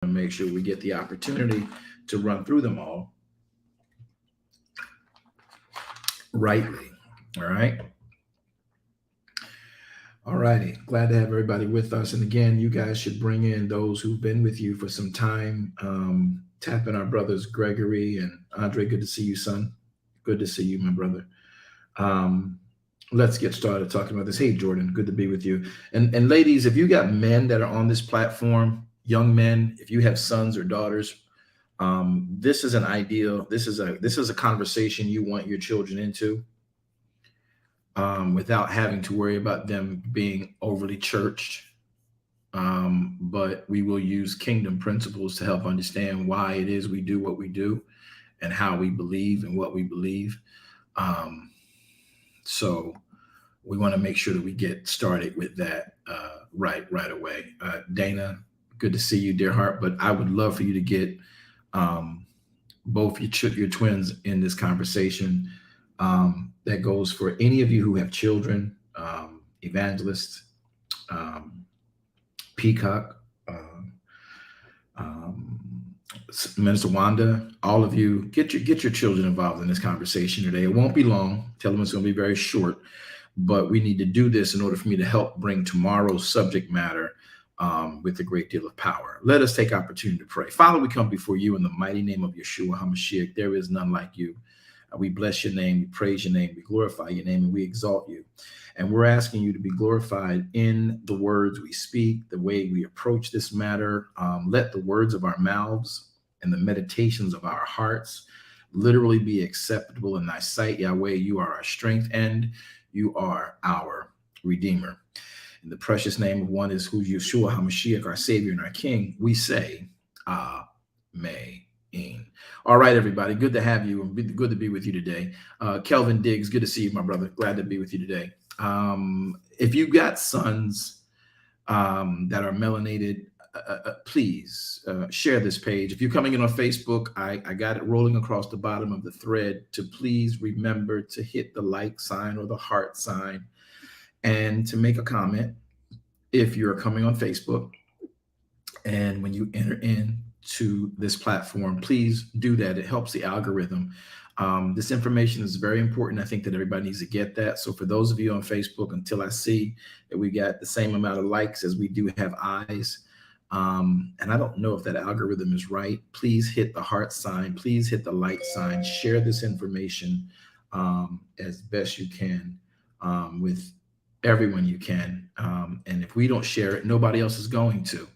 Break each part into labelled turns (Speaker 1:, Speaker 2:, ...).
Speaker 1: and make sure we get the opportunity to run through them all rightly. All right. All righty. Glad to have everybody with us. And again, you guys should bring in those who've been with you for some time. Tap in our brothers, Gregory and Andre. Good to see you, son. Good to see you, my brother. Um, let's get started talking about this. Hey, Jordan, good to be with you. And ladies, if you got men that are on this platform, young men, if you have sons or daughters, this is an ideal. This is a conversation you want your children into, without having to worry about them being overly churched. But we will use kingdom principles to help understand why it is we do what we do and how we believe and what we believe. So we want to make sure that we get started with that right away. Dana, good to see you, dear heart. But I would love for you to get both your twins in this conversation. That goes for any of you who have children, Evangelist, Peacock, Minister Wanda, all of you, get your children involved in this conversation today. It won't be long. Tell them it's going to be very short, but we need to do this in order for me to help bring tomorrow's subject matter with a great deal of power. Let us take opportunity to pray. Father, we come before you in the mighty name of Yeshua HaMashiach. There is none like you. We bless your name, we praise your name, we glorify your name, and we exalt you. And we're asking you to be glorified in the words we speak, the way we approach this matter. Let the words of our mouths and the meditations of our hearts literally be acceptable in thy sight, Yahweh. You are our strength and you are our Redeemer. In the precious name of one is who Yeshua HaMashiach, our Savior and our King, we say, Amen. All right, everybody. Good to have you and good to be with you today. Kelvin Diggs, good to see you, my brother. Glad to be with you today. If you've got sons that are melanated, please share this page. If you're coming in on Facebook, I got it rolling across the bottom of the thread to please remember to hit the like sign or the heart sign and to make a comment if you're coming on Facebook. And when you enter in to this platform, please do that. It helps the algorithm. This information is very important. I think that everybody needs to get that. So for those of you on Facebook, until I see that we got the same amount of likes as we do have eyes, and I don't know if that algorithm is right, please hit the heart sign, please hit the like sign, share this information as best you can with everyone you can. And if we don't share it, nobody else is going to.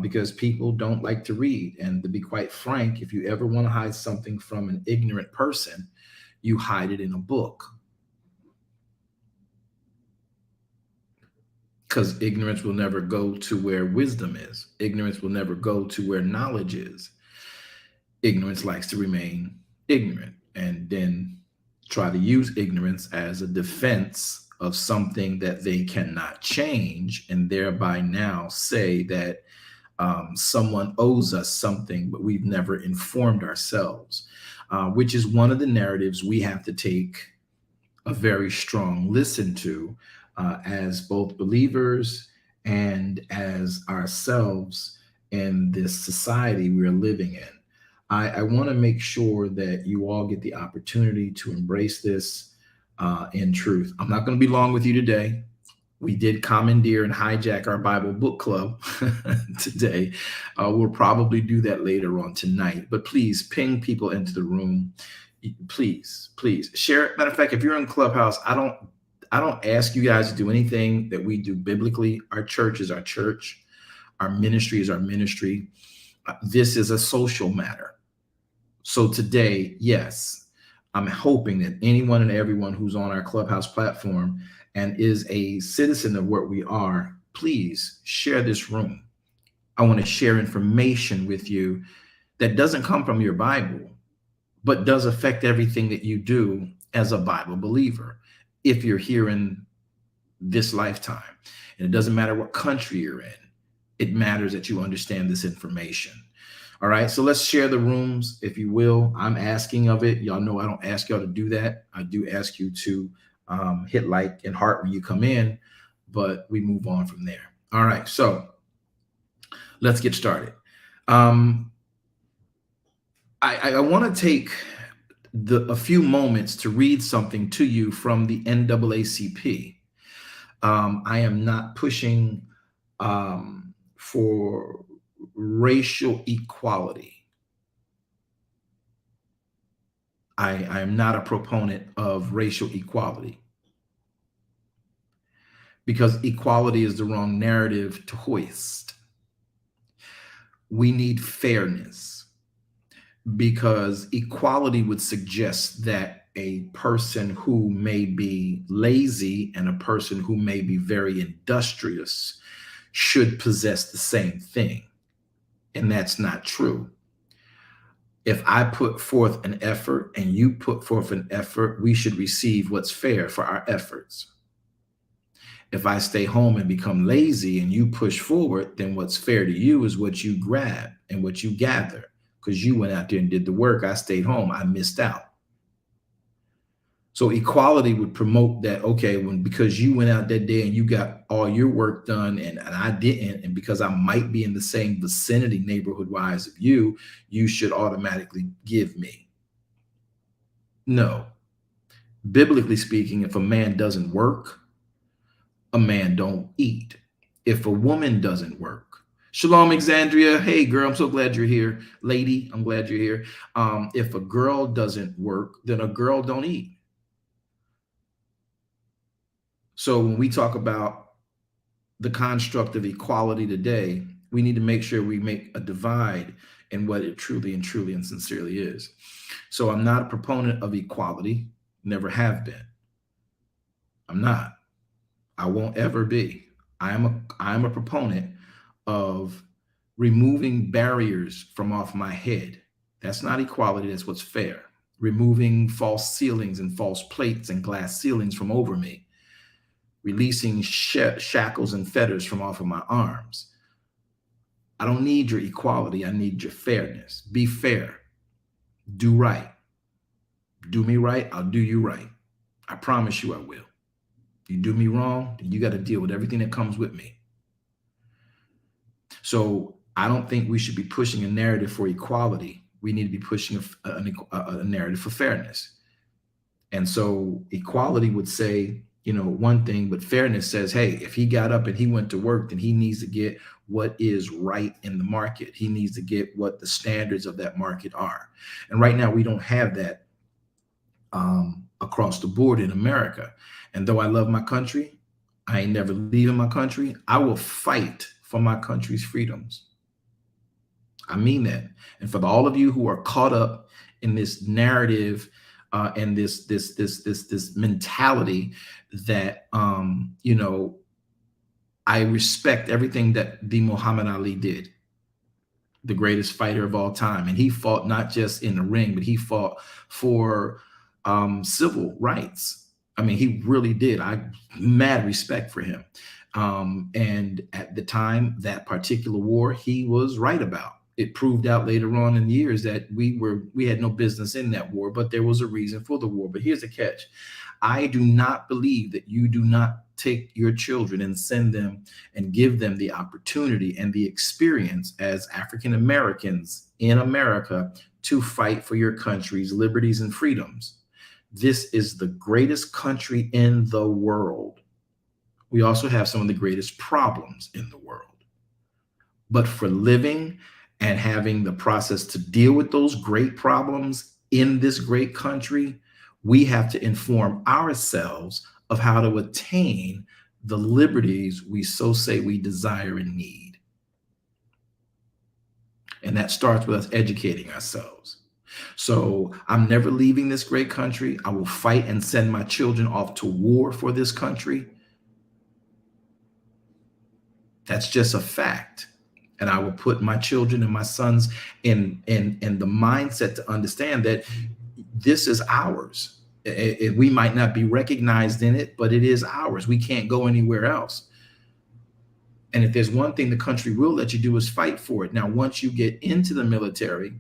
Speaker 1: Because people don't like to read. And to be quite frank, if you ever want to hide something from an ignorant person, you hide it in a book. Because ignorance will never go to where wisdom is. Ignorance will never go to where knowledge is. Ignorance likes to remain ignorant and then try to use ignorance as a defense of something that they cannot change, and thereby now say that someone owes us something, but we've never informed ourselves, which is one of the narratives we have to take a very strong listen to as both believers and as ourselves in this society we're living in. I want to make sure that you all get the opportunity to embrace this in truth. I'm not going to be long with you today. We did commandeer and hijack our Bible book club today. We'll probably do that later on tonight, but please ping people into the room. Please share it. Matter of fact, if you're in Clubhouse, I don't ask you guys to do anything that we do biblically. Our church is our church. Our ministry is our ministry. This is a social matter. So today, yes, I'm hoping that anyone and everyone who's on our Clubhouse platform and is a citizen of what we are, please share this room. I want to share information with you that doesn't come from your Bible, but does affect everything that you do as a Bible believer. If you're here in this lifetime, and it doesn't matter what country you're in, it matters that you understand this information. All right, so let's share the rooms, if you will. I'm asking of it. Y'all know I don't ask y'all to do that. I do ask you to hit like and heart when you come in, but we move on from there. All right, so let's get started. Um, I want to take a few moments to read something to you from the NAACP. I am not pushing for racial equality. I am not a proponent of racial equality because equality is the wrong narrative to hoist. We need fairness because equality would suggest that a person who may be lazy and a person who may be very industrious should possess the same thing. And that's not true. If I put forth an effort and you put forth an effort, we should receive what's fair for our efforts. If I stay home and become lazy and you push forward, then what's fair to you is what you grab and what you gather because you went out there and did the work. I stayed home. I missed out. So equality would promote that, okay, because you went out that day and you got all your work done and I didn't, and because I might be in the same vicinity neighborhood wise of you, you should automatically give me. No. Biblically speaking, if a man doesn't work, a man don't eat. If a woman doesn't work, Shalom, Alexandria. Hey, girl, I'm so glad you're here. Lady, I'm glad you're here. If a girl doesn't work, then a girl don't eat. So when we talk about the construct of equality today, we need to make sure we make a divide in what it truly and sincerely is. So I'm not a proponent of equality, never have been. I'm not. I won't ever be. I am a proponent of removing barriers from off my head. That's not equality, that's what's fair. Removing false ceilings and false plates and glass ceilings from over me. Releasing shackles and fetters from off of my arms. I don't need your equality. I need your fairness. Be fair. Do right. Do me right. I'll do you right. I promise you I will. You do me wrong, then you got to deal with everything that comes with me. So I don't think we should be pushing a narrative for equality. We need to be pushing a narrative for fairness. And so equality would say, one thing, but fairness says, hey, if he got up and he went to work, then he needs to get what is right in the market. He needs to get what the standards of that market are. And right now we don't have that across the board in America. And though I love my country, I ain't never leaving my country. I will fight for my country's freedoms. I mean that. And for all of you who are caught up in this narrative and this mentality that I respect everything that the Muhammad Ali did, the greatest fighter of all time, and he fought not just in the ring, but he fought for civil rights. I mean, he really did. I mad respect for him. And at the time, that particular war, he was right about. It proved out later on in years that we had no business in that war, but there was a reason for the war. But here's the catch. I do not believe that you do not take your children and send them and give them the opportunity and the experience as African Americans in America to fight for your country's liberties and freedoms. This is the greatest country in the world. We also have some of the greatest problems in the world. But for living and having the process to deal with those great problems in this great country, we have to inform ourselves of how to attain the liberties we so say we desire and need. And that starts with us educating ourselves. So I'm never leaving this great country. I will fight and send my children off to war for this country. That's just a fact. And I will put my children and my sons in the mindset to understand that this is ours. We might not be recognized in it, but it is ours. We can't go anywhere else. And if there's one thing the country will let you do is fight for it. Now, once you get into the military,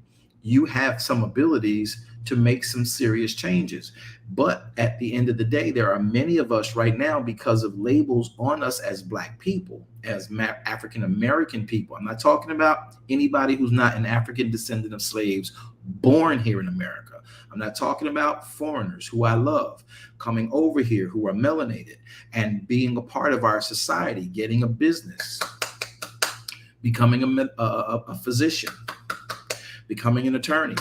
Speaker 1: You have some abilities to make some serious changes. But at the end of the day, there are many of us right now, because of labels on us as Black people, as African American people. I'm not talking about anybody who's not an African descendant of slaves born here in America. I'm not talking about foreigners who I love coming over here who are melanated and being a part of our society, getting a business, becoming a physician, becoming an attorney.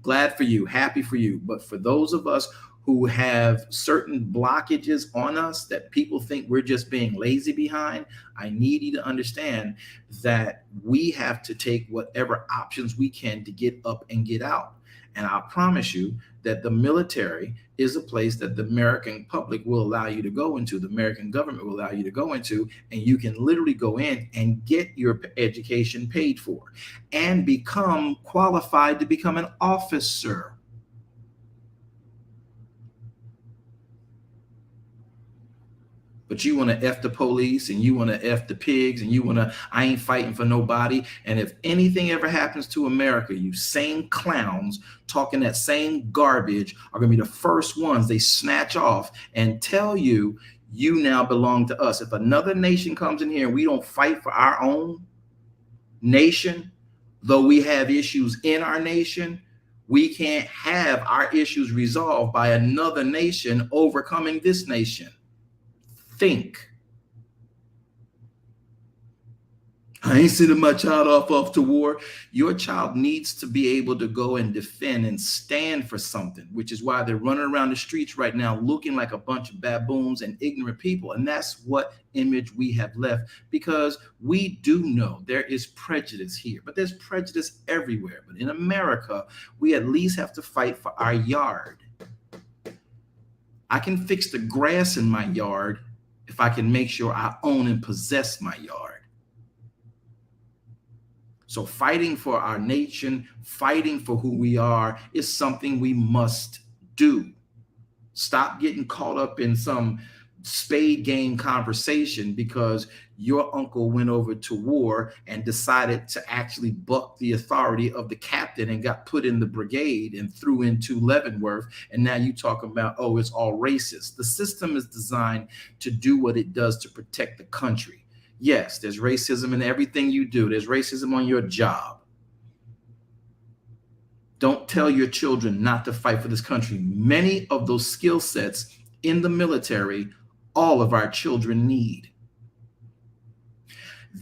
Speaker 1: Glad for you, happy for you. But for those of us who have certain blockages on us that people think we're just being lazy behind, I need you to understand that we have to take whatever options we can to get up and get out. And I promise you that the military is a place that the American public will allow you to go into, the American government will allow you to go into, and you can literally go in and get your education paid for and become qualified to become an officer. But you want to F the police, and you want to F the pigs, and you want to, I ain't fighting for nobody. And if anything ever happens to America, you same clowns talking that same garbage are going to be the first ones they snatch off and tell you, you now belong to us. If another nation comes in here and we don't fight for our own nation, though we have issues in our nation, we can't have our issues resolved by another nation overcoming this nation. Think. I ain't sending my child off to war. Your child needs to be able to go and defend and stand for something, which is why they're running around the streets right now looking like a bunch of baboons and ignorant people. And that's what image we have left, because we do know there is prejudice here, but there's prejudice everywhere. But in America, we at least have to fight for our yard. I can fix the grass in my yard if I can make sure I own and possess my yard. So fighting for our nation, fighting for who we are, is something we must do. Stop getting caught up in some spade game conversation because your uncle went over to war and decided to actually buck the authority of the captain and got put in the brigade and threw into Leavenworth. And now you talk about, oh, it's all racist. The system is designed to do what it does to protect the country. Yes, there's racism in everything you do. There's racism on your job. Don't tell your children not to fight for this country. Many of those skill sets in the military, all of our children need.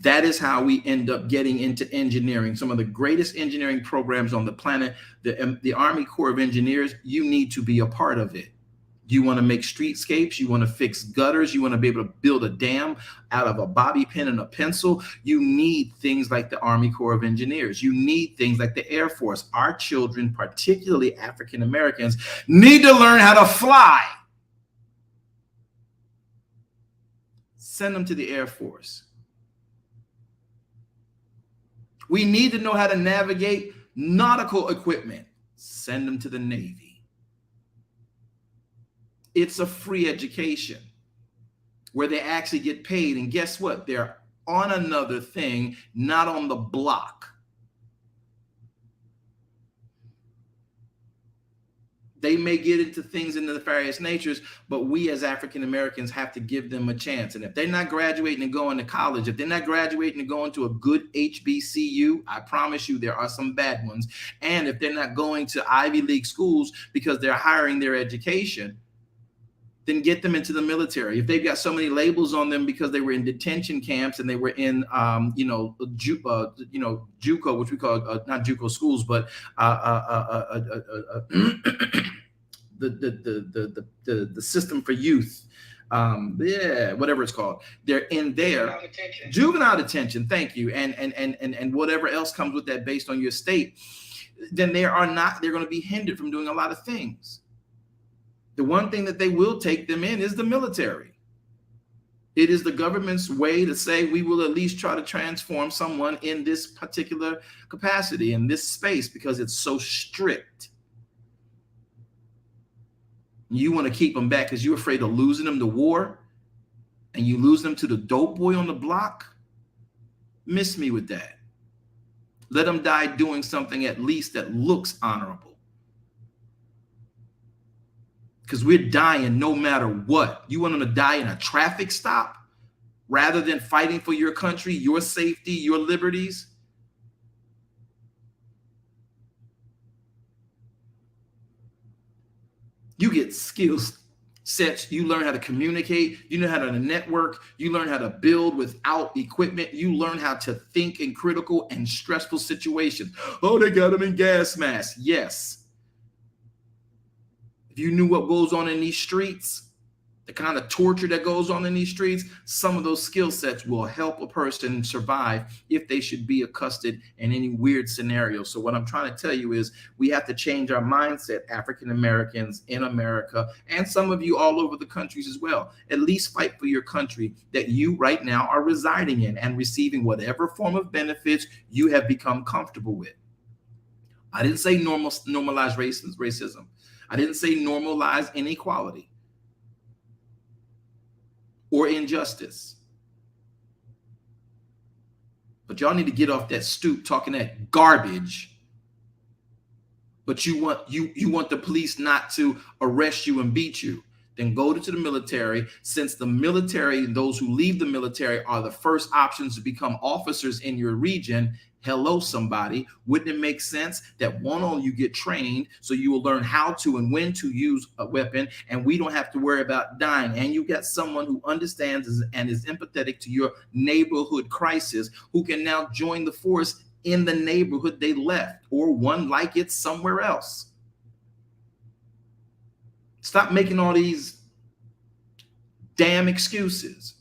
Speaker 1: That is how we end up getting into engineering. Some of the greatest engineering programs on the planet, the Army Corps of Engineers, you need to be a part of it. You want to make streetscapes, you want to fix gutters, you want to be able to build a dam out of a bobby pin and a pencil. You need things like the Army Corps of Engineers. You need things like the Air Force. Our children, particularly African Americans, need to learn how to fly. Send them to the Air Force. We need to know how to navigate nautical equipment. Send them to the Navy. It's a free education where they actually get paid. And guess what? They're on another thing, not on the block. They may get into things in the nefarious natures, but we as African Americans have to give them a chance. And if they're not graduating and going to college, if they're not graduating and going to a good HBCU, I promise you there are some bad ones. And if they're not going to Ivy League schools because they're hiring their education, then get them into the military. If they've got so many labels on them because they were in detention camps and they were in, JUCO, which we call not JUCO schools, but the system for youth, whatever it's called. They're in there, juvenile detention. Thank you, and whatever else comes with that based on your state. Then they're going to be hindered from doing a lot of things. The one thing that they will take them in is the military. It is the government's way to say we will at least try to transform someone in this particular capacity, in this space, because it's so strict. You want to keep them back because you're afraid of losing them to war, and you lose them to the dope boy on the block. Miss me with that. Let them die doing something at least that looks honorable. Because we're dying no matter what. You want them to die in a traffic stop rather than fighting for your country, your safety, your liberties? You get skills sets. You learn how to communicate. You know how to network. You learn how to build without equipment. You learn how to think in critical and stressful situations. Oh, they got them in gas masks. Yes. If you knew what goes on in these streets, the kind of torture that goes on in these streets, some of those skill sets will help a person survive if they should be accosted in any weird scenario. So what I'm trying to tell you is we have to change our mindset, African Americans in America, and some of you all over the countries as well. At least fight for your country that you right now are residing in and receiving whatever form of benefits you have become comfortable with. I didn't say normalize racism. I didn't say normalize inequality or injustice. But y'all need to get off that stoop talking that garbage. But you want the police not to arrest you and beat you. Then go to the military. Since the military, those who leave the military are the first options to become officers in your region. Hello, somebody. Wouldn't it make sense that one on you get trained so you will learn how to and when to use a weapon, and we don't have to worry about dying? And you got someone who understands and is empathetic to your neighborhood crisis, who can now join the force in the neighborhood they left, or one like it somewhere else. Stop making all these damn excuses.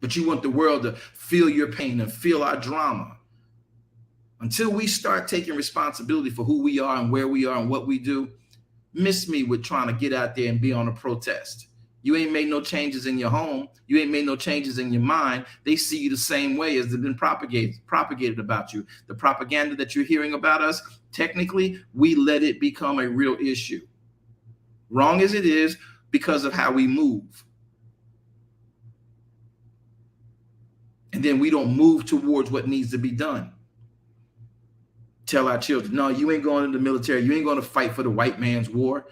Speaker 1: But you want the world to feel your pain and feel our drama. Until we start taking responsibility for who we are and where we are and what we do, miss me with trying to get out there and be on a protest. You ain't made no changes in your home. You ain't made no changes in your mind. They see you the same way as they've been propagated about you. The propaganda that you're hearing about us, technically, we let it become a real issue. Wrong as it is, because of how we move. And then we don't move towards what needs to be done. Tell our children, no, you ain't going into the military. You ain't going to fight for the white man's war.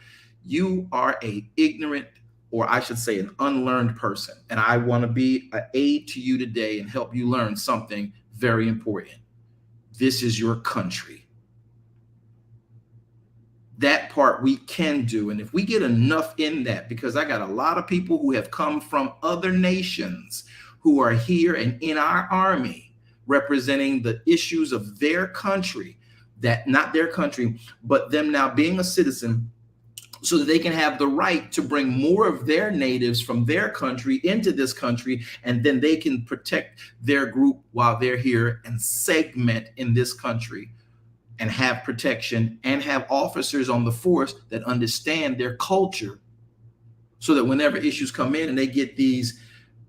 Speaker 1: You are an ignorant, or I should say an unlearned person. And I want to be an aid to you today and help you learn something very important. This is your country. That part we can do. And if we get enough in that, because I got a lot of people who have come from other nations who are here and in our army representing the issues of their country, that not their country, but them now being a citizen, so that they can have the right to bring more of their natives from their country into this country, and then they can protect their group while they're here and segment in this country and have protection and have officers on the force that understand their culture, so that whenever issues come in and they get these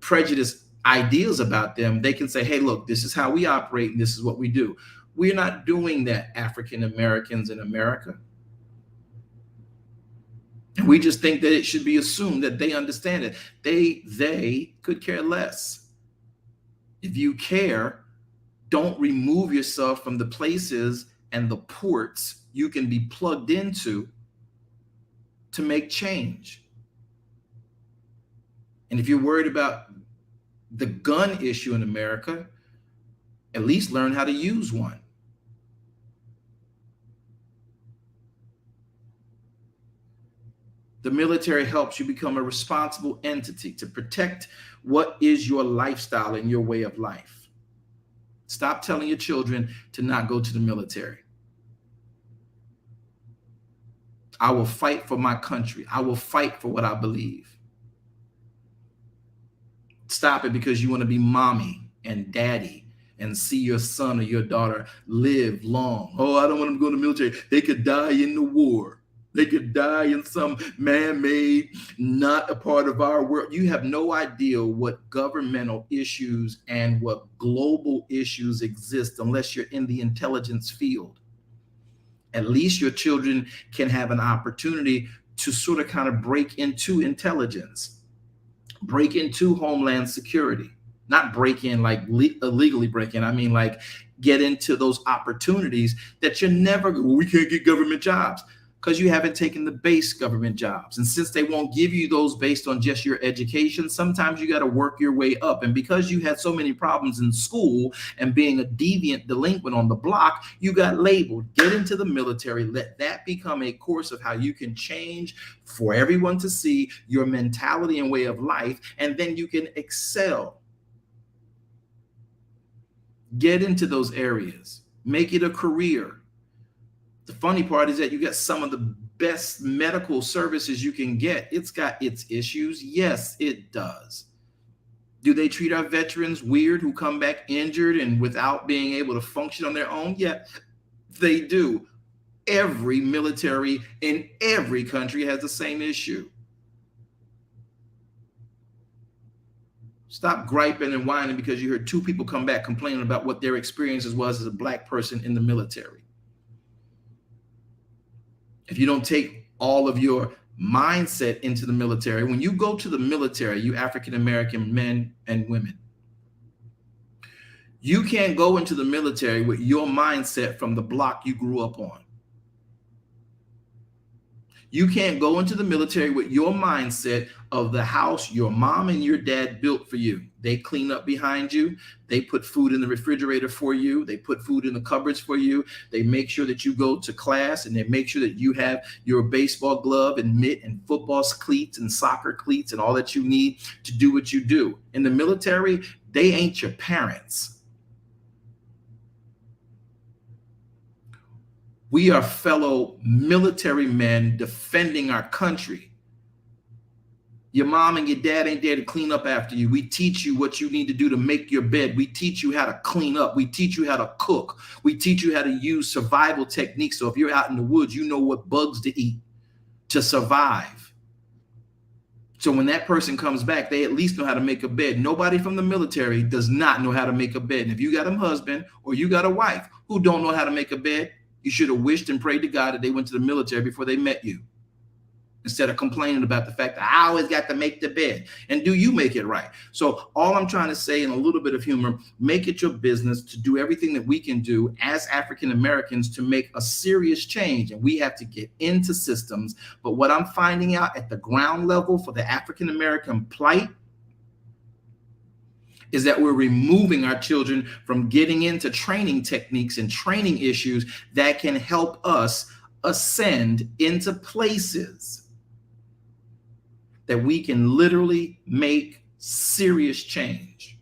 Speaker 1: prejudiced ideas about them, they can say, hey, look, this is how we operate and this is what we do. We're not doing that, African Americans in America. And we just think that it should be assumed that they understand it. They could care less. If you care, don't remove yourself from the places and the ports you can be plugged into to make change. And if you're worried about the gun issue in America, at least learn how to use one. The military helps you become a responsible entity to protect what is your lifestyle and your way of life. Stop telling your children to not go to the military. I will fight for my country. I will fight for what I believe. Stop it because you want to be mommy and daddy and see your son or your daughter live long. Oh, I don't want them to go to the military. They could die in the war. They could die in some man-made, not a part of our world. You have no idea what governmental issues and what global issues exist unless you're in the intelligence field. At least your children can have an opportunity to sort of kind of break into intelligence, break into homeland security. Not break in like illegally break in. I mean, like get into those opportunities that you're never, well, we can't get government jobs because you haven't taken the base government jobs. And since they won't give you those based on just your education, sometimes you got to work your way up. And because you had so many problems in school and being a deviant delinquent on the block, you got labeled. Get into the military. Let that become a course of how you can change for everyone to see your mentality and way of life. And then you can excel. Get into those areas. Make it a career. The funny part is that you get some of the best medical services you can get. It's got its issues. Yes, it does. Do they treat our veterans weird who come back injured and without being able to function on their own? Yeah, they do. Every military in every country has the same issue. Stop griping and whining because you heard two people come back complaining about what their experiences was as a Black person in the military. If you don't take all of your mindset into the military, when you go to the military, you African-American men and women, you can't go into the military with your mindset from the block you grew up on. You can't go into the military with your mindset of the house your mom and your dad built for you. They clean up behind you. They put food in the refrigerator for you. They put food in the cupboards for you. They make sure that you go to class, and they make sure that you have your baseball glove and mitt and football cleats and soccer cleats and all that you need to do what you do. In the military, they ain't your parents. We are fellow military men defending our country. Your mom and your dad ain't there to clean up after you. We teach you what you need to do to make your bed. We teach you how to clean up. We teach you how to cook. We teach you how to use survival techniques. So if you're out in the woods, you know what bugs to eat to survive. So when that person comes back, they at least know how to make a bed. Nobody from the military does not know how to make a bed. And if you got a husband or you got a wife who don't know how to make a bed, you should have wished and prayed to God that they went to the military before they met you, instead of complaining about the fact that I always got to make the bed. And do you make it right? So all I'm trying to say, in a little bit of humor, make it your business to do everything that we can do as African Americans to make a serious change. And we have to get into systems. But what I'm finding out at the ground level for the African American plight is that we're removing our children from getting into training techniques and training issues that can help us ascend into places that we can literally make serious change.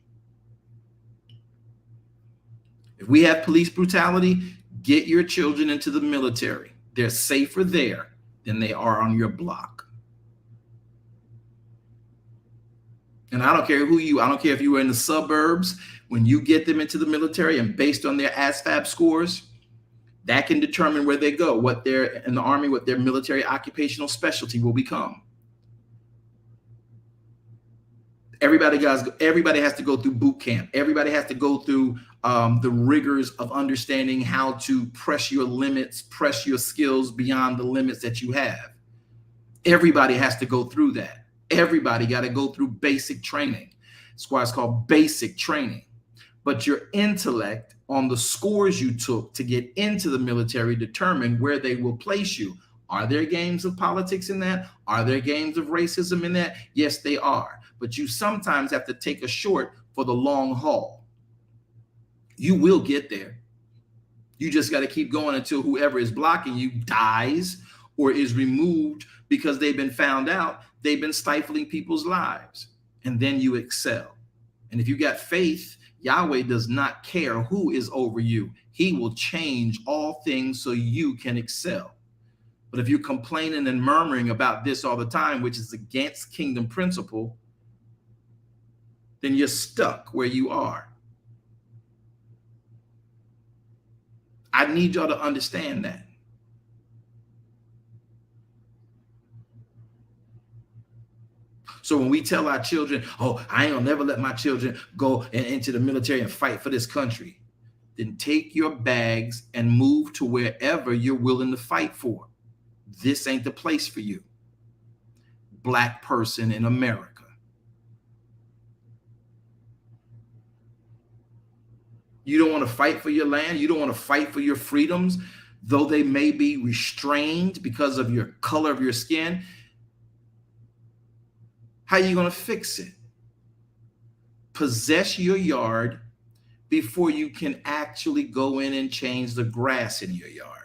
Speaker 1: If we have police brutality, get your children into the military. They're safer there than they are on your block. And I don't care I don't care if you were in the suburbs, when you get them into the military and based on their ASVAB scores, that can determine where they go, what they're in the Army, what their military occupational specialty will become. Everybody has to go through boot camp. Everybody has to go through the rigors of understanding how to press your limits, press your skills beyond the limits that you have. Everybody has to go through that. Everybody got to go through basic training. That's why it's called basic training. But your intellect on the scores you took to get into the military determine where they will place you. Are there games of politics in that? Are there games of racism in that? Yes, they are. But you sometimes have to take a short for the long haul. You will get there. You just got to keep going until whoever is blocking you dies or is removed because they've been found out they've been stifling people's lives. And then you excel. And if you got faith, Yahweh does not care who is over you. He will change all things so you can excel. But if you're complaining and murmuring about this all the time, which is against kingdom principle, then you're stuck where you are. I need y'all to understand that. So when we tell our children, oh, I ain't gonna never let my children go into the military and fight for this country, then take your bags and move to wherever you're willing to fight for. This ain't the place for you. Black person in America. You don't want to fight for your land. You don't want to fight for your freedoms, though they may be restrained because of your color of your skin. How are you going to fix it? Possess your yard before you can actually go in and change the grass in your yard.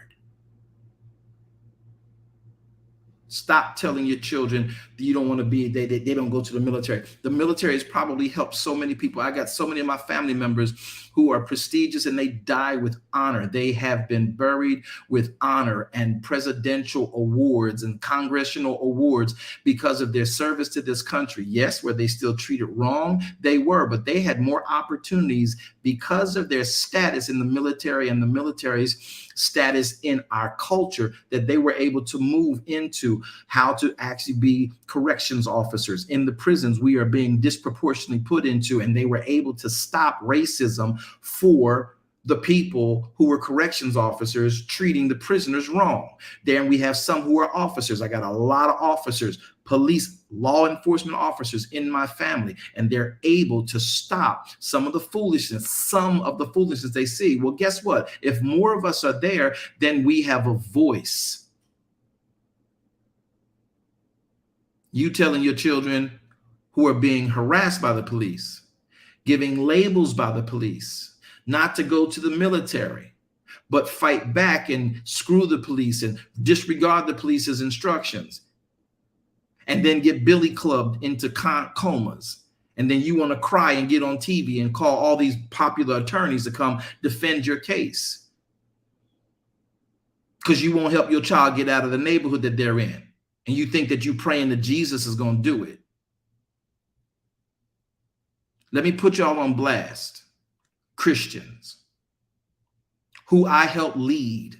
Speaker 1: Stop telling your children that you don't want to be, they don't go to the military. The military has probably helped so many people. I got so many of my family members who are prestigious and they die with honor. They have been buried with honor and presidential awards and congressional awards because of their service to this country. Yes, were they still treated wrong? They were, but they had more opportunities because of their status in the military and the military's status in our culture, that they were able to move into how to actually be corrections officers in the prisons we are being disproportionately put into, and they were able to stop racism for the people who were corrections officers treating the prisoners wrong. Then we have some who are officers. I got a lot of officers, police, law enforcement officers in my family, and they're able to stop some of the foolishness they see. Well, guess what? If more of us are there, then we have a voice. You telling your children who are being harassed by the police, giving labels by the police, not to go to the military, but fight back and screw the police and disregard the police's instructions, and then get billy clubbed into comas. And then you want to cry and get on TV and call all these popular attorneys to come defend your case because you won't help your child get out of the neighborhood that they're in. And you think that you praying that Jesus is going to do it. Let me put y'all on blast. Christians who I help lead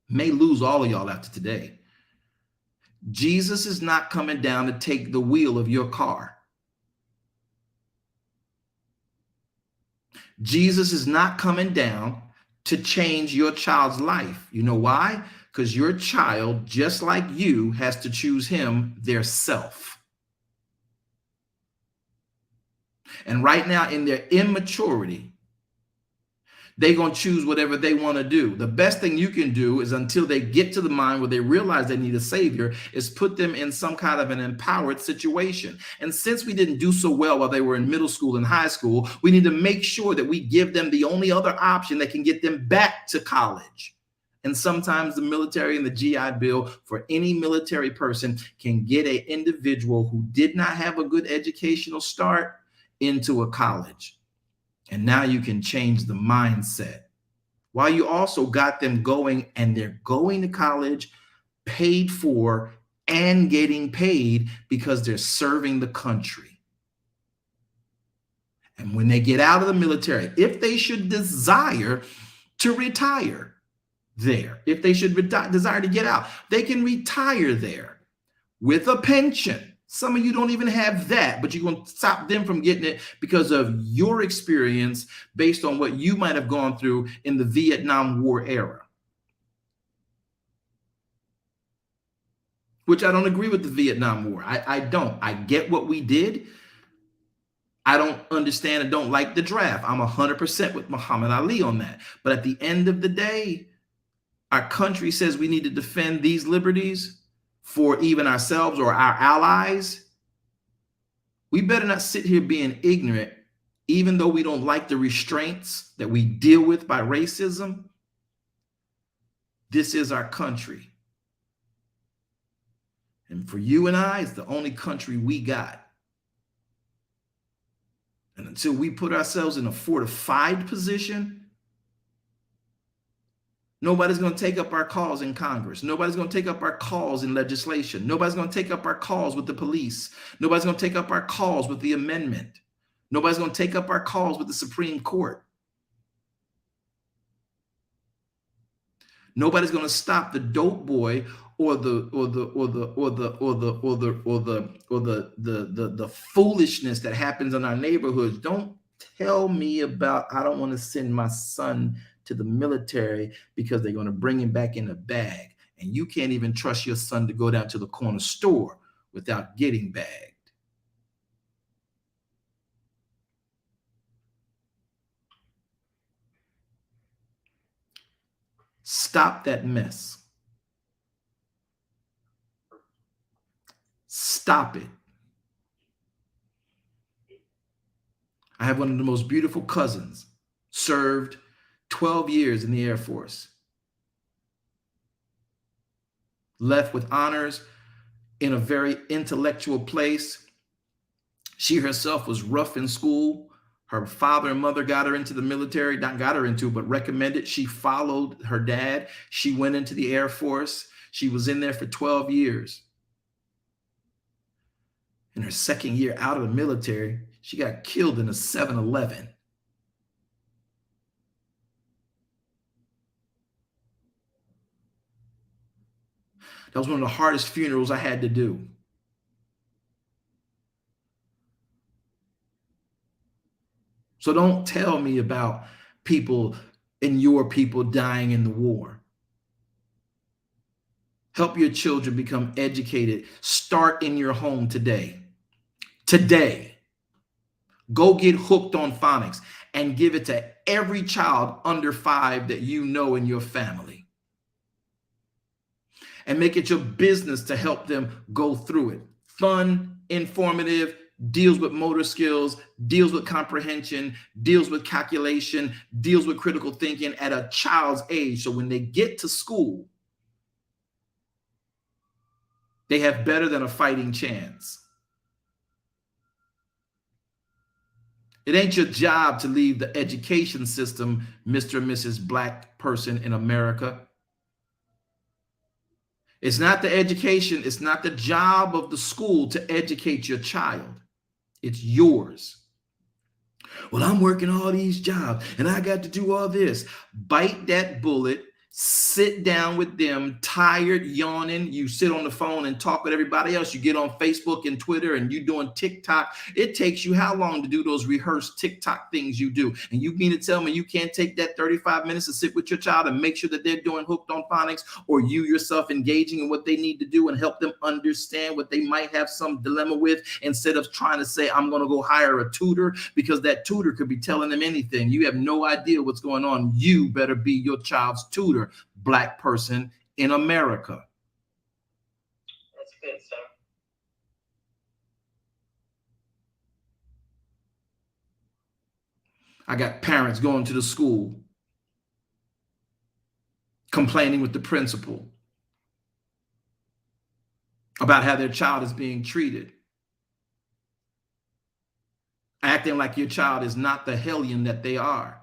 Speaker 1: may lose all of y'all after today. Jesus is not coming down to take the wheel of your car. Jesus is not coming down to change your child's life. You know why? Because your child, just like you, has to choose him their self. And right now, in their immaturity, they're going to choose whatever they want to do. The best thing you can do is, until they get to the mind where they realize they need a savior, is put them in some kind of an empowered situation. And since we didn't do so well while they were in middle school and high school, we need to make sure that we give them the only other option that can get them back to college. And sometimes the military and the GI Bill for any military person can get an individual who did not have a good educational start into a college. And now you can change the mindset while you also got them going, and they're going to college paid for and getting paid because they're serving the country. And when they get out of the military, if they should desire to retire there, if they should desire to get out, they can retire there with a pension. Some of you don't even have that, but you're going to stop them from getting it because of your experience based on what you might have gone through in the Vietnam War era. Which I don't agree with the Vietnam War. I don't. I get what we did. I don't understand and don't like the draft. I'm 100% with Muhammad Ali on that. But at the end of the day, our country says we need to defend these liberties for even ourselves or our allies. We better not sit here being ignorant, even though we don't like the restraints that we deal with by racism. This is our country. And for you and I, it's the only country we got. And until we put ourselves in a fortified position, nobody's going to take up our cause in Congress. Nobody's going to take up our cause in legislation. Nobody's going to take up our cause with the police. Nobody's going to take up our cause with the amendment. Nobody's going to take up our cause with the Supreme Court. Nobody's going to stop the dope boy or the foolishness that happens in our neighborhoods. Don't tell me about, I don't want to send my son to the military because they're going to bring him back in a bag. And you can't even trust your son to go down to the corner store without getting bagged. Stop that mess. Stop it. I have one of the most beautiful cousins, served 12 years in the Air Force, left with honors in a very intellectual place. She herself was rough in school. Her father and mother got her into the military, not got her into, but recommended. She followed her dad. She went into the Air Force. She was in there for 12 years. In her second year out of the military, she got killed in a 7-Eleven. That was one of the hardest funerals I had to do. So don't tell me about people and your people dying in the war. Help your children become educated. Start in your home today. Today. Go get hooked on phonics and give it to every child under 5 that you know in your family. And make it your business to help them go through it. Fun, informative, deals with motor skills, deals with comprehension, deals with calculation, deals with critical thinking at a child's age. So when they get to school, they have better than a fighting chance. It ain't your job to leave the education system, Mr. and Mrs. Black person in America. It's not the education, it's not the job of the school to educate your child. It's yours. Well, I'm working all these jobs and I got to do all this. Bite that bullet. Sit down with them, tired, yawning. You sit on the phone and talk with everybody else. You get on Facebook and Twitter and you doing TikTok. It takes you how long to do those rehearsed TikTok things you do? And you mean to tell me you can't take that 35 minutes to sit with your child and make sure that they're doing hooked on phonics, or you yourself engaging in what they need to do and help them understand what they might have some dilemma with, instead of trying to say, I'm going to go hire a tutor, because that tutor could be telling them anything. You have no idea what's going on. You better be your child's tutor. Black person in America.
Speaker 2: That's good, sir.
Speaker 1: I got parents going to the school, complaining with the principal about how their child is being treated, acting like your child is not the hellion that they are.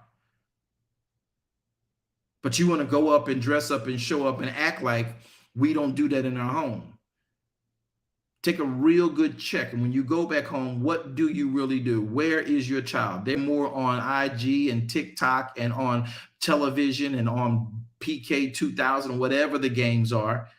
Speaker 1: But you want to go up and dress up and show up and act like we don't do that in our home. Take a real good check. And when you go back home, what do you really do? Where is your child? They're more on IG and TikTok and on television and on PK 2000, whatever the games are.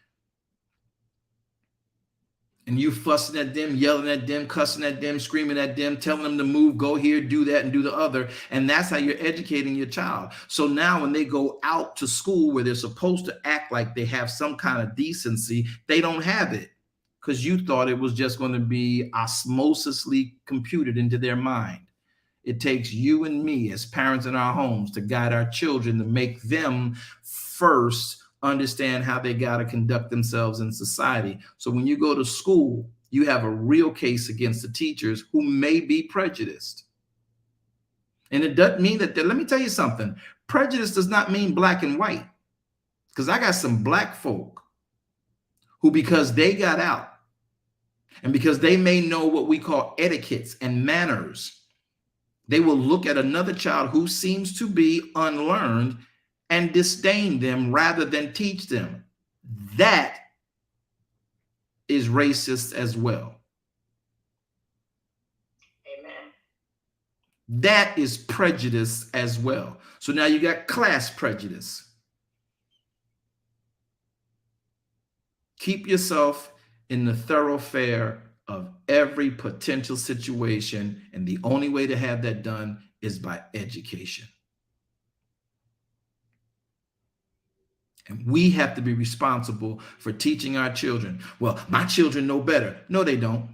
Speaker 1: And you fussing at them, yelling at them, cussing at them, screaming at them, telling them to move, go here, do that, and do the other. And that's how you're educating your child. So now when they go out to school where they're supposed to act like they have some kind of decency, they don't have it, because you thought it was just going to be osmosisly computed into their mind. It takes you and me as parents in our homes to guide our children, to make them first understand how they got to conduct themselves in society. So when you go to school, you have a real case against the teachers who may be prejudiced. And it doesn't mean that, let me tell you something, prejudice does not mean black and white, because I got some black folk who, because they got out and because they may know what we call etiquettes and manners, they will look at another child who seems to be unlearned and disdain them rather than teach them. That is racist as well.
Speaker 2: Amen.
Speaker 1: That is prejudice as well. So now you got class prejudice. Keep yourself in the thoroughfare of every potential situation, and the only way to have that done is by education. And we have to be responsible for teaching our children. Well, my children know better. No, they don't.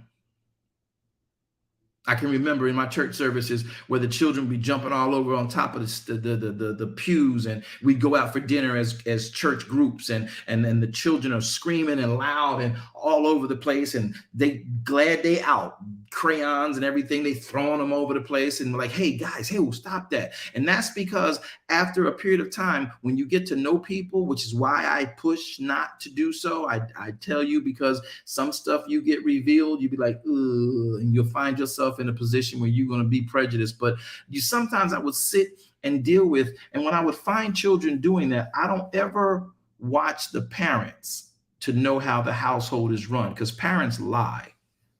Speaker 1: I can remember in my church services where the children be jumping all over on top of the pews, and we go out for dinner as church groups, and then the children are screaming and loud and all over the place, and they glad they out, crayons and everything, they throwing them over the place, and we're like, hey guys, hey, well, stop that. And that's because after a period of time, when you get to know people, which is why I push not to do so, I tell you, because some stuff you get revealed, you be like, ugh, and you'll find yourself in a position where you're going to be prejudiced. But sometimes I would sit and deal with, and when I would find children doing that, I don't ever watch the parents to know how the household is run, because parents lie.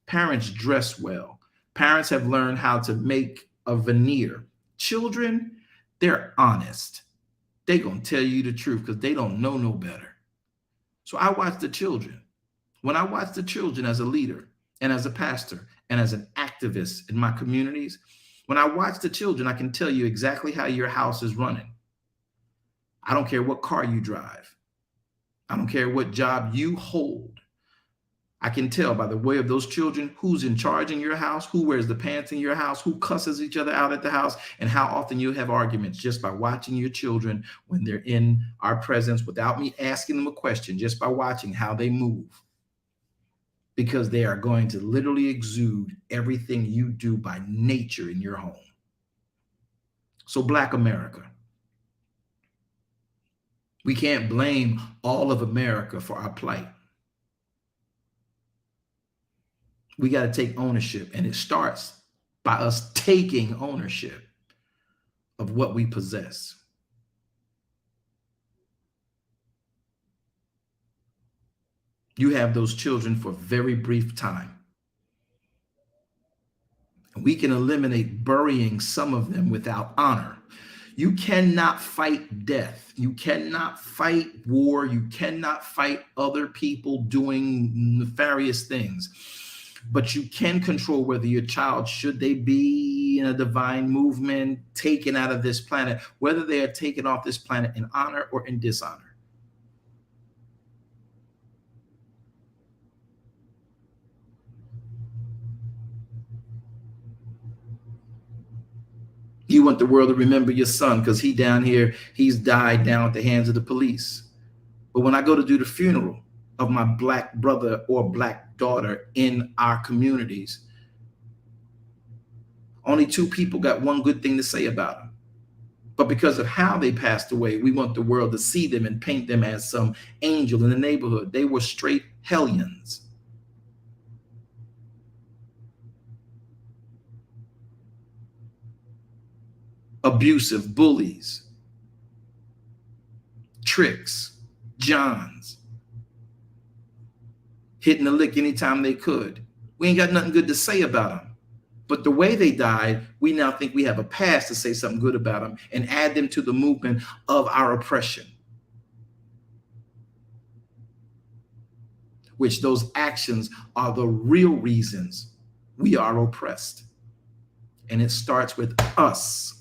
Speaker 1: Parents dress well. Parents have learned how to make a veneer. Children, they're honest. They're going to tell you the truth because they don't know no better. So I watch the children. When I watch the children as a leader and as a pastor and as an activist in my communities, when I watch the children, I can tell you exactly how your house is running. I don't care what car you drive. I don't care what job you hold. I can tell by the way of those children who's in charge in your house, who wears the pants in your house, who cusses each other out at the house, and how often you have arguments just by watching your children when they're in our presence without me asking them a question, just by watching how they move. Because they are going to literally exude everything you do by nature in your home. So Black America, we can't blame all of America for our plight. We got to take ownership, and it starts by us taking ownership of what we possess. You have those children for a very brief time. We can eliminate burying some of them without honor. You cannot fight death. You cannot fight war. You cannot fight other people doing nefarious things. But you can control whether your child, should they be in a divine movement, taken out of this planet, whether they are taken off this planet in honor or in dishonor. You want the world to remember your son because he down here, he's died down at the hands of the police. But when I go to do the funeral of my Black brother or Black daughter in our communities, only 2 people got one good thing to say about them. But because of how they passed away, we want the world to see them and paint them as some angel in the neighborhood. They were straight hellions. Abusive bullies, tricks, Johns, hitting the lick anytime they could. We ain't got nothing good to say about them. But the way they died, we now think we have a pass to say something good about them and add them to the movement of our oppression. Which those actions are the real reasons we are oppressed. And it starts with us.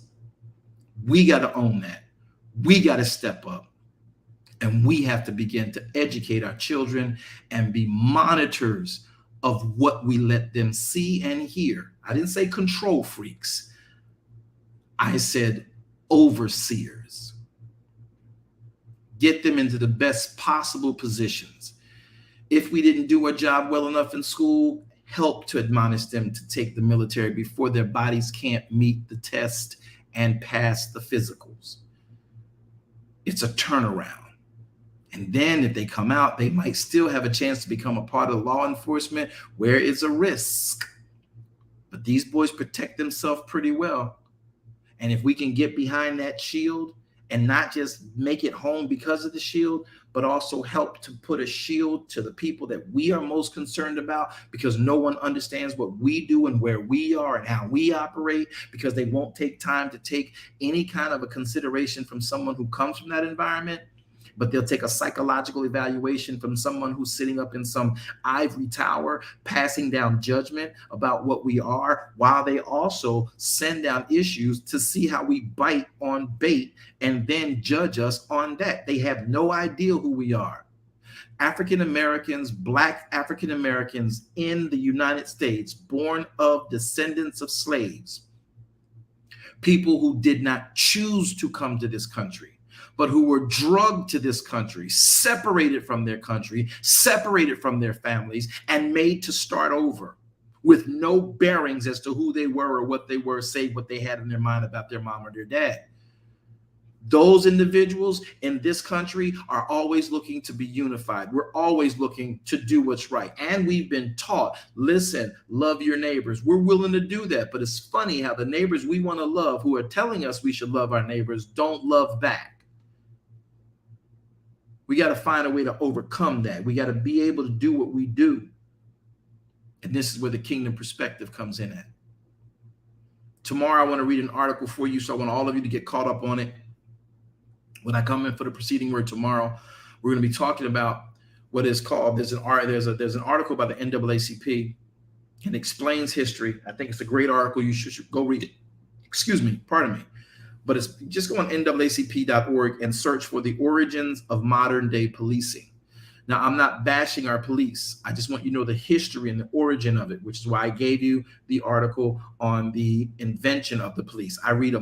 Speaker 1: We got to own that. We got to step up. And we have to begin to educate our children and be monitors of what we let them see and hear. I didn't say control freaks. I said overseers. Get them into the best possible positions. If we didn't do our job well enough in school, help to admonish them to take the military before their bodies can't meet the test and pass the physicals. It's a turnaround. And then if they come out, they might still have a chance to become a part of law enforcement where it's a risk. But these boys protect themselves pretty well. And if we can get behind that shield and not just make it home because of the shield, but also help to put a shield to the people that we are most concerned about, because no one understands what we do and where we are and how we operate, because they won't take time to take any kind of a consideration from someone who comes from that environment. But they'll take a psychological evaluation from someone who's sitting up in some ivory tower, passing down judgment about what we are, while they also send down issues to see how we bite on bait and then judge us on that. They have no idea who we are. African Americans, Black African Americans in the United States, born of descendants of slaves, people who did not choose to come to this country, but who were drugged to this country, separated from their country, separated from their families, and made to start over with no bearings as to who they were or what they were, save what they had in their mind about their mom or their dad. Those individuals in this country are always looking to be unified. We're always looking to do what's right. And we've been taught, listen, love your neighbors. We're willing to do that. But it's funny how the neighbors we want to love, who are telling us we should love our neighbors, don't love back. We got to find a way to overcome that. We got to be able to do what we do. And this is where the kingdom perspective comes in at. Tomorrow, I want to read an article for you. So I want all of you to get caught up on it. When I come in for the preceding word tomorrow, we're going to be talking about what is called, there's an article by the NAACP, and explains history. I think it's a great article. You should go read it. Excuse me, pardon me. But it's just go on NAACP.org and search for the origins of modern day policing. Now, I'm not bashing our police. I just want you to know the history and the origin of it, which is why I gave you the article on the invention of the police. I read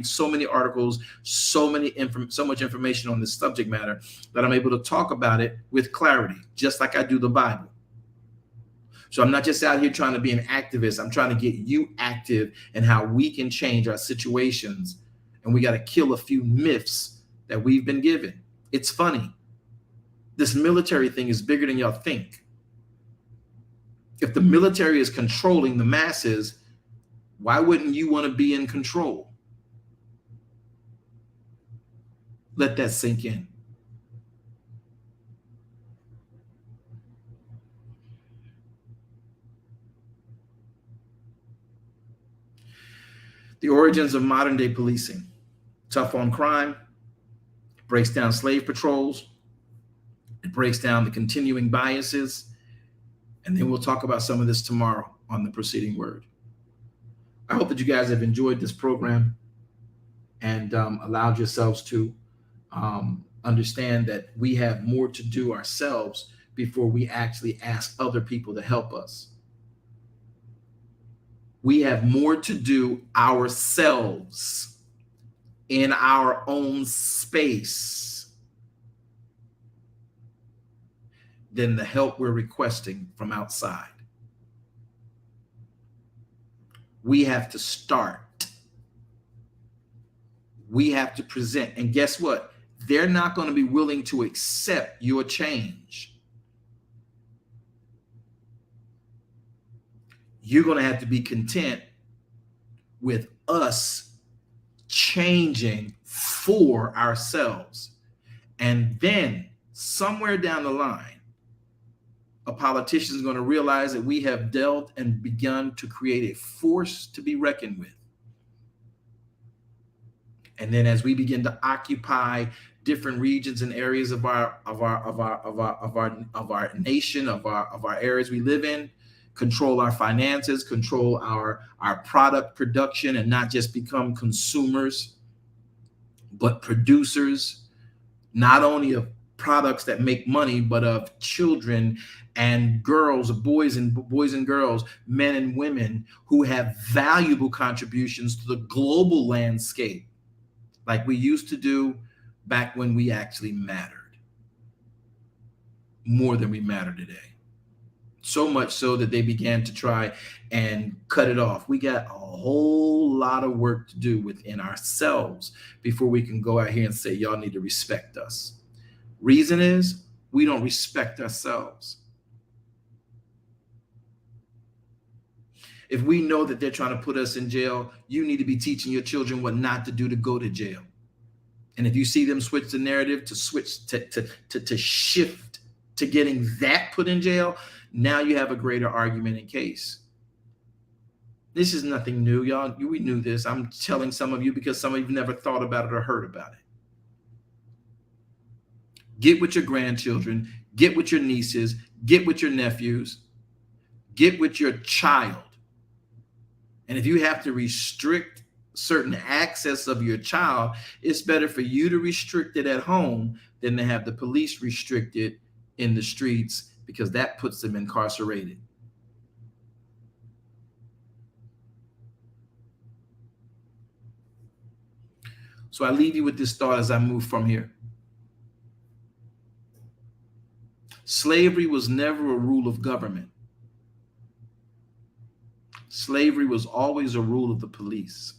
Speaker 1: so many articles, so much information on this subject matter that I'm able to talk about it with clarity, just like I do the Bible. So I'm not just out here trying to be an activist. I'm trying to get you active in how we can change our situations. And we got to kill a few myths that we've been given. It's funny. This military thing is bigger than y'all think. If the military is controlling the masses, why wouldn't you want to be in control? Let that sink in. The origins of modern day policing. Tough on crime, breaks down slave patrols, it breaks down the continuing biases, and then we'll talk about some of this tomorrow on the preceding word. I hope that you guys have enjoyed this program and allowed yourselves to understand that we have more to do ourselves before we actually ask other people to help us. We have more to do ourselves in our own space than the help we're requesting from outside. We have to start. We have to present. And guess what? They're not going to be willing to accept your change. You're going to have to be content with us changing for ourselves. And then somewhere down the line, a politician is going to realize that we have dealt and begun to create a force to be reckoned with. And then as we begin to occupy different regions and areas of our nation, of our areas we live in, control our finances, control our product production, and not just become consumers, but producers, not only of products that make money, but of children and girls, boys and girls, men and women who have valuable contributions to the global landscape, like we used to do back when we actually mattered more than we matter today. So much so that they began to try and cut it off. We got a whole lot of work to do within ourselves before we can go out here and say, y'all need to respect us. Reason is, we don't respect ourselves. If we know that they're trying to put us in jail, you need to be teaching your children what not to do to go to jail. And if you see them switch the narrative to shift to getting that put in jail, now you have a greater argument in case. This is nothing new, y'all. We knew this. I'm telling some of you because some of you never thought about it or heard about it. Get with your grandchildren, get with your nieces, get with your nephews, get with your child. And if you have to restrict certain access of your child, it's better for you to restrict it at home than to have the police restrict it in the streets because that puts them incarcerated. So I leave you with this thought as I move from here. Slavery was never a rule of government. Slavery was always a rule of the police.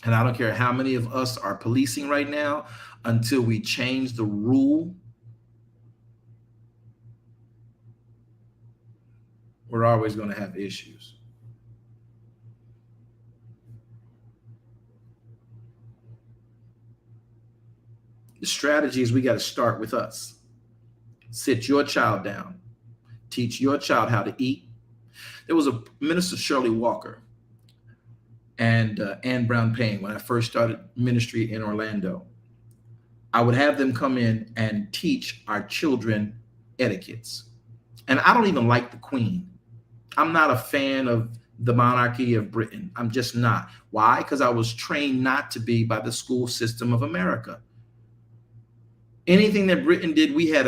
Speaker 1: And I don't care how many of us are policing right now, until we change the rule, we're always going to have issues. The strategy is we got to start with us. Sit your child down. Teach your child how to eat. There was a Minister, Shirley Walker, and Ann Brown Payne, when I first started ministry in Orlando. I would have them come in and teach our children etiquettes. And I don't even like the Queen. I'm not a fan of the monarchy of Britain. I'm just not. Why? Because I was trained not to be by the school system of America. Anything that Britain did, we had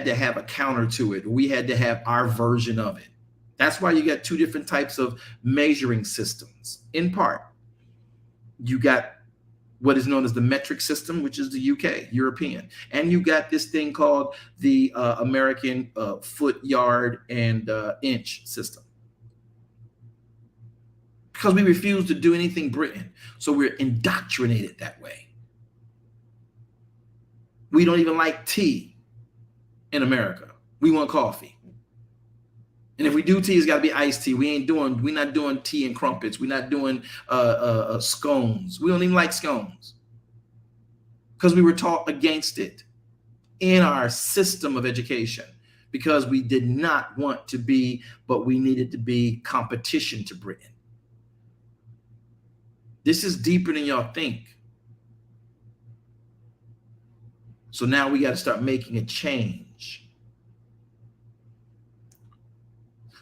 Speaker 1: to have a counter to it. We had to have our version of it. That's why you got two different types of measuring systems. In part, you got what is known as the metric system, which is the UK, European. And you got this thing called the American foot, yard, and inch system. Because we refuse to do anything Britain. So we're indoctrinated that way. We don't even like tea in America. We want coffee. And if we do tea, it's got to be iced tea. We're not doing tea and crumpets. We're not doing scones. We don't even like scones because we were taught against it in our system of education, because we did not want to be, but we needed to be competition to Britain. This is deeper than y'all think. So now we got to start making a change.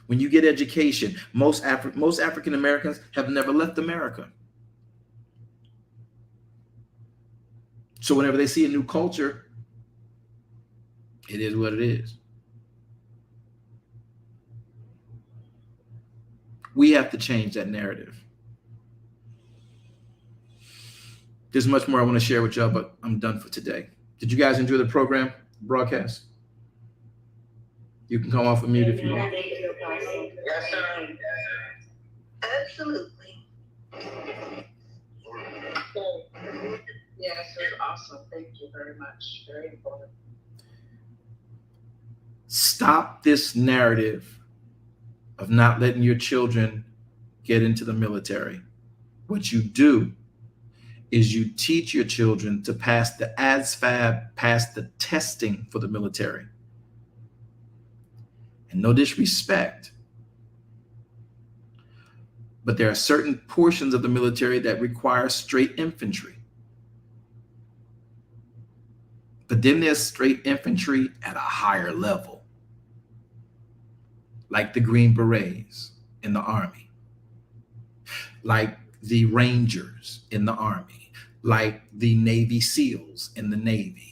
Speaker 1: When you get education, most African Americans have never left America. So whenever they see a new culture, it is what it is. We have to change that narrative. There's much more I want to share with y'all, but I'm done for today. Did you guys enjoy the program broadcast? You can come off of mute if you want.
Speaker 2: Yes, sir.
Speaker 3: Absolutely. Yes, it was awesome. Thank you very much. Very important.
Speaker 1: Stop this narrative of not letting your children get into the military. What you do is you teach your children to pass the ASVAB, pass the testing for the military. And no disrespect, but there are certain portions of the military that require straight infantry. But then there's straight infantry at a higher level, like the Green Berets in the Army, like the Rangers in the Army, like the Navy SEALs in the Navy.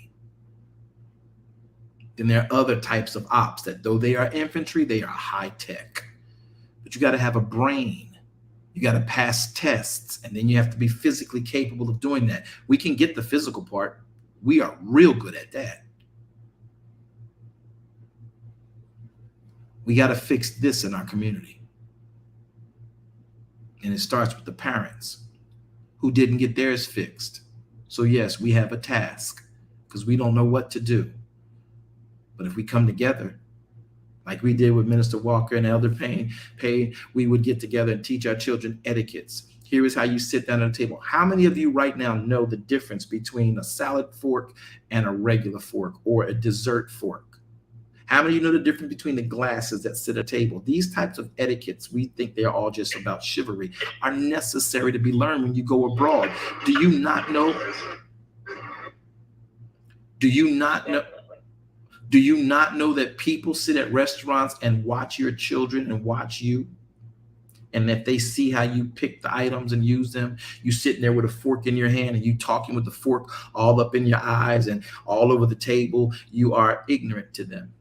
Speaker 1: Then there are other types of ops that, though they are infantry, they are high tech. But you got to have a brain. You got to pass tests, and then you have to be physically capable of doing that. We can get the physical part. We are real good at that. We got to fix this in our community. And it starts with the parents who didn't get theirs fixed. So yes, we have a task because we don't know what to do. But if we come together, like we did with Minister Walker and Elder Payne, we would get together and teach our children etiquettes. Here is how you sit down at a table. How many of you right now know the difference between a salad fork and a regular fork, or a dessert fork? How many of you know the difference between the glasses that sit at a table? These types of etiquettes, we think they're all just about chivalry, are necessary to be learned when you go abroad. Do you not know? Do you not know? Do you not know that people sit at restaurants and watch your children and watch you? And if they see how you pick the items and use them, you sitting there with a fork in your hand and you talking with the fork all up in your eyes and all over the table, you are ignorant to them.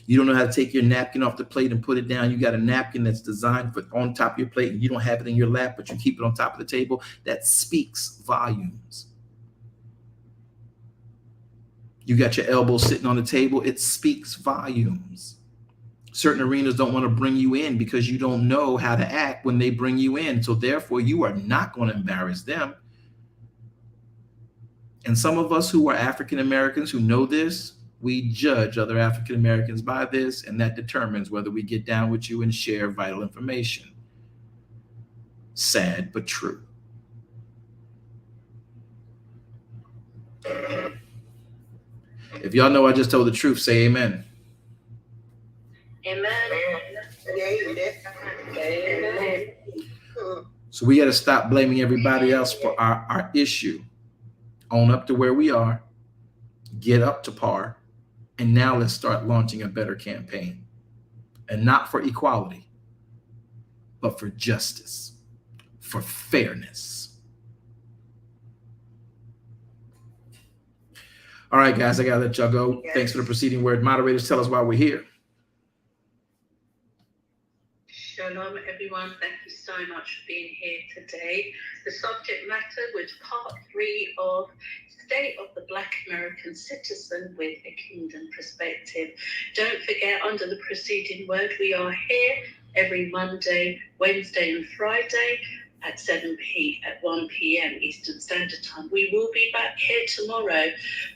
Speaker 1: You don't know how to take your napkin off the plate and put it down. You got a napkin that's designed for on top of your plate and you don't have it in your lap, but you keep it on top of the table. That speaks volumes. You got your elbow sitting on the table. It speaks volumes. Certain arenas don't want to bring you in because you don't know how to act when they bring you in. So therefore, you are not going to embarrass them. And some of us who are African Americans who know this, we judge other African Americans by this, and that determines whether we get down with you and share vital information. Sad, but true. If y'all know I just told the truth, say amen.
Speaker 3: Amen. Amen.
Speaker 1: So we got to stop blaming everybody else for our issue. Own up to where we are, get up to par, and now let's start launching a better campaign. And not for equality, but for justice, for fairness. All right, guys, I got to let y'all go. Thanks for the preceding word. Moderators, tell us why we're here.
Speaker 3: Shalom, everyone. Thank you so much for being here today. The subject matter was part 3 of State of the Black American Citizen with a Kingdom Perspective. Don't forget, under the preceding word, we are here every Monday, Wednesday, and Friday at 1 p.m. Eastern Standard Time. We will be back here tomorrow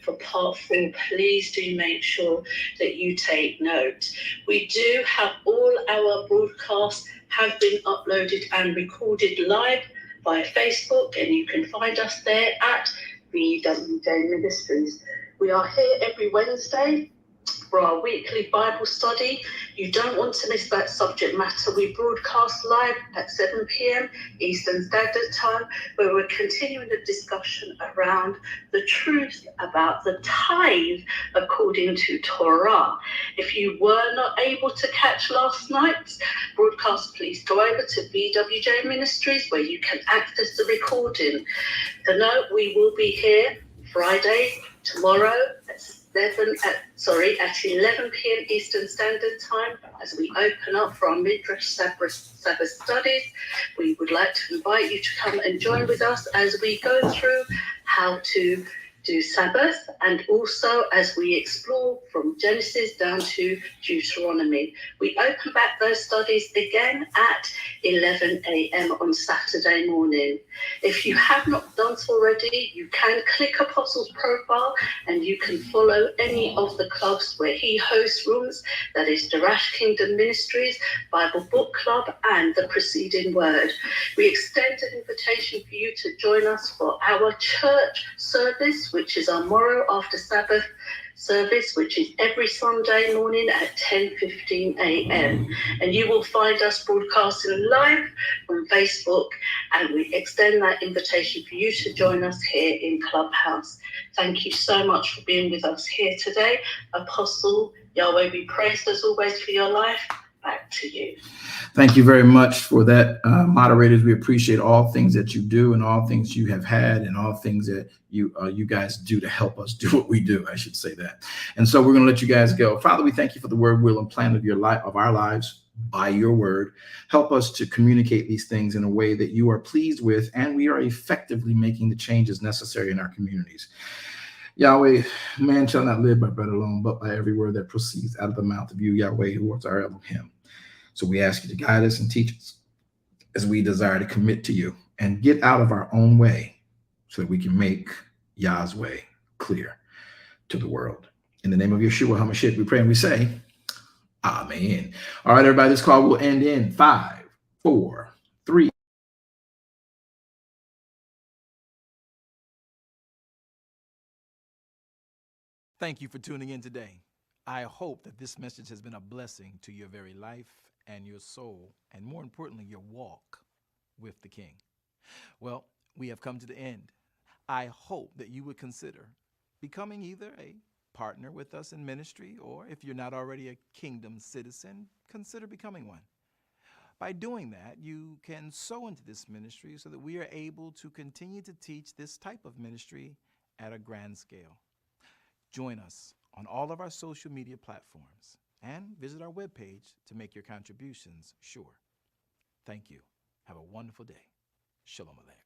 Speaker 3: for part 4. Please do make sure that you take note. We do have all our broadcasts have been uploaded and recorded live via Facebook, and you can find us there at BWJ Ministries. We are here every Wednesday for our weekly Bible study. You don't want to miss that subject matter. We broadcast live at 7 p.m. Eastern Standard Time, where we're continuing the discussion around the truth about the tithe according to Torah. If you were not able to catch last night's broadcast, please go over to BWJ Ministries, where you can access the recording. To note, we will be here Friday, tomorrow at 11 p.m. Eastern Standard Time as we open up for our Midrash Sabbath studies. We would like to invite you to come and join with us as we go through how to do Sabbath, and also as we explore from Genesis down to Deuteronomy. We open back those studies again at 11 a.m. on Saturday morning. If you have not done so already, you can click Apostle's profile and you can follow any of the clubs where he hosts rooms. That is Darash Kingdom Ministries, Bible Book Club, and the Preceding Word. We extend an invitation for you to join us for our church service, which is our morrow after Sabbath service, which is every Sunday morning at 10:15 a.m. And you will find us broadcasting live on Facebook, and we extend that invitation for you to join us here in Clubhouse. Thank you so much for being with us here today. Apostle, Yahweh be praised as always for your life. Back to you.
Speaker 1: Thank you very much for that, moderators. We appreciate all things that you do and all things you have had and all things that you guys do to help us do what we do. I should say that. And so we're going to let you guys go. Father, we thank you for the word, will, and plan of your life, of our lives by your word. Help us to communicate these things in a way that you are pleased with, and we are effectively making the changes necessary in our communities. Yahweh, man shall not live by bread alone, but by every word that proceeds out of the mouth of you, Yahweh, who art our Elohim. So we ask you to guide us and teach us as we desire to commit to you and get out of our own way so that we can make Yah's way clear to the world. In the name of Yeshua HaMashiach, we pray and we say, Amen. All right, everybody, this call will end in 5, 4, 3.
Speaker 4: Thank you for tuning in today. I hope that this message has been a blessing to your very life and your soul, and more importantly, your walk with the King. Well, we have come to the end. I hope that you would consider becoming either a partner with us in ministry, or if you're not already a kingdom citizen, consider becoming one. By By doing that, you can sow into this ministry so that we are able to continue to teach this type of ministry at a grand scale. Join us on all of our social media platforms and visit our webpage to make your contributions sure. Thank you. Have a wonderful day. Shalom Aleichem.